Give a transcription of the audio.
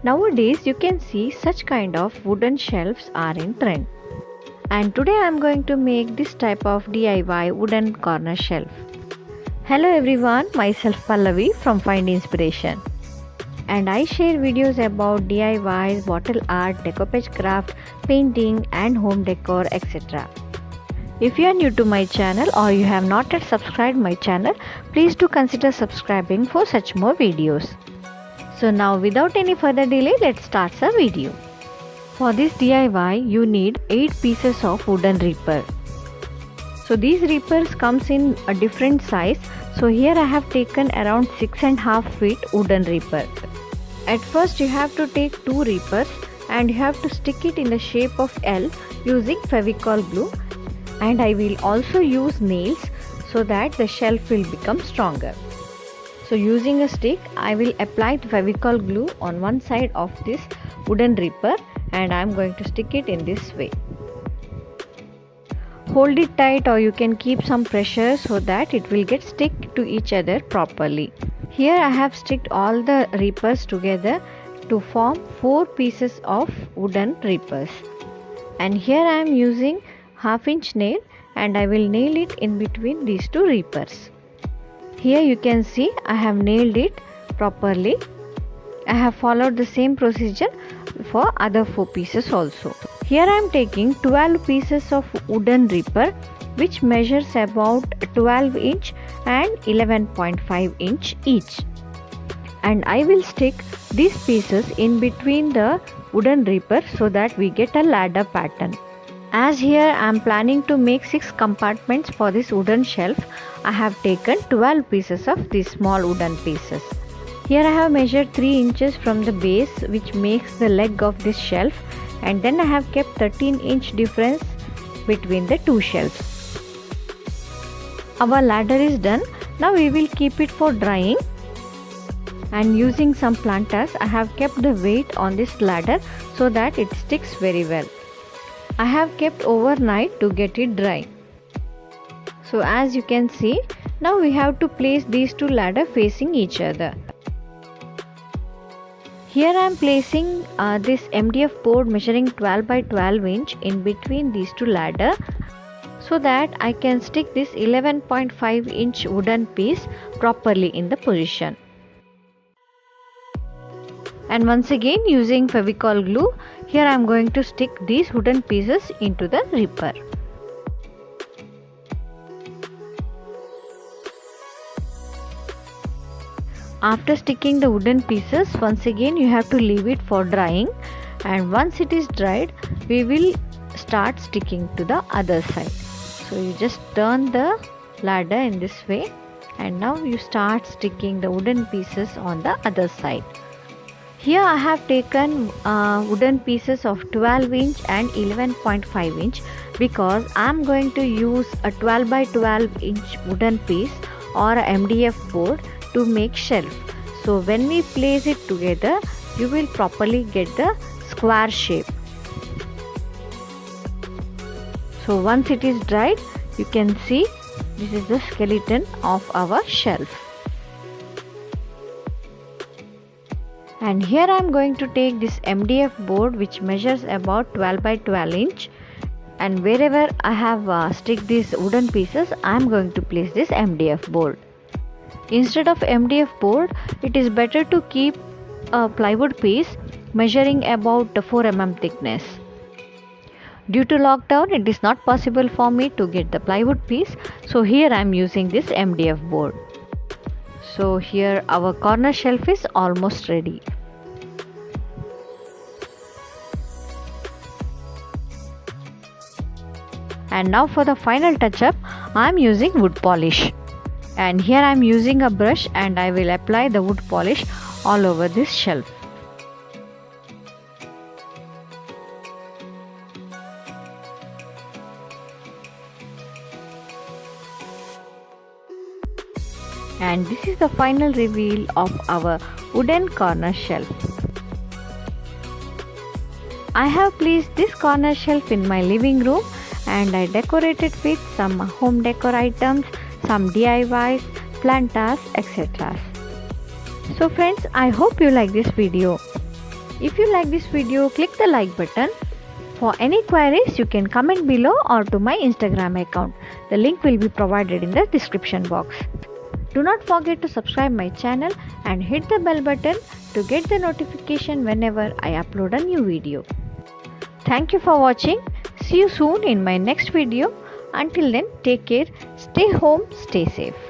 Nowadays you can see such kind of wooden shelves are in trend. And today I am going to make this type of DIY wooden corner shelf. Hello everyone, myself Pallavi from Find Inspiration. And I share videos about DIYs, bottle art, decoupage craft, painting and home decor, etc. If you are new to my channel or you have not yet subscribed my channel, please do consider subscribing for such more videos. So now without any further delay, let's start the video. For this DIY, you need 8 pieces of wooden reaper. So these reapers comes in a different size. So here I have taken around 6.5 feet wooden reaper. At first you have to take 2 reapers and you have to stick it in the shape of L using Fevicol glue, and I will also use nails so that the shelf will become stronger. So using a stick, I will apply the Fevicol glue on one side of this wooden reaper and I am going to stick it in this way. Hold it tight or you can keep some pressure so that it will get stick to each other properly. Here I have sticked all the reapers together to form 4 pieces of wooden reapers. And here I am using 1/2 inch nail and I will nail it in between these 2 reapers. Here you can see I have nailed it properly. I have followed the same procedure for other 4 pieces also. Here I am taking 12 pieces of wooden reaper which measures about 12 inch and 11.5 inch each. And I will stick these pieces in between the wooden reaper so that we get a ladder pattern. As here I am planning to make 6 compartments for this wooden shelf, I have taken 12 pieces of these small wooden pieces. Here I have measured 3 inches from the base which makes the leg of this shelf, and then I have kept 13-inch difference between the 2 shelves. Our ladder is done. Now we will keep it for drying, and using some planters I have kept the weight on this ladder so that it sticks very well. I have kept overnight to get it dry. So as you can see, now we have to place these 2 ladders facing each other. Here I am placing this MDF board measuring 12 by 12 inch in between these 2 ladders so that I can stick this 11.5 inch wooden piece properly in the position. And once again using Fevicol glue, here I am going to stick these wooden pieces into the reaper. After sticking the wooden pieces, once again you have to leave it for drying, and once it is dried, we will start sticking to the other side. So you just turn the ladder in this way, and now you start sticking the wooden pieces on the other side. Here I have taken wooden pieces of 12 inch and 11.5 inch because I am going to use a 12 by 12 inch wooden piece or a MDF board to make shelf. So when we place it together, you will properly get the square shape. So once it is dried, you can see this is the skeleton of our shelf. And here I am going to take this MDF board which measures about 12 by 12 inch, and wherever I have stick these wooden pieces, I am going to place this MDF board. Instead of MDF board, it is better to keep a plywood piece measuring about 4 mm thickness. Due to lockdown, it is not possible for me to get the plywood piece, so here I am using this MDF board. So here our corner shelf is almost ready. And now for the final touch up, I am using wood polish. And here I am using a brush and I will apply the wood polish all over this shelf. And this is the final reveal of our wooden corner shelf. I have placed this corner shelf in my living room and I decorated with some home decor items, some DIYs, planters, etc. So friends, I hope you like this video. If you like this video, click the like button. For any queries, you can comment below or to my Instagram account. The link will be provided in the description box. Do not forget to subscribe my channel and hit the bell button to get the notification whenever I upload a new video. Thank you for watching. See you soon in my next video. Until then, take care, stay home, stay safe.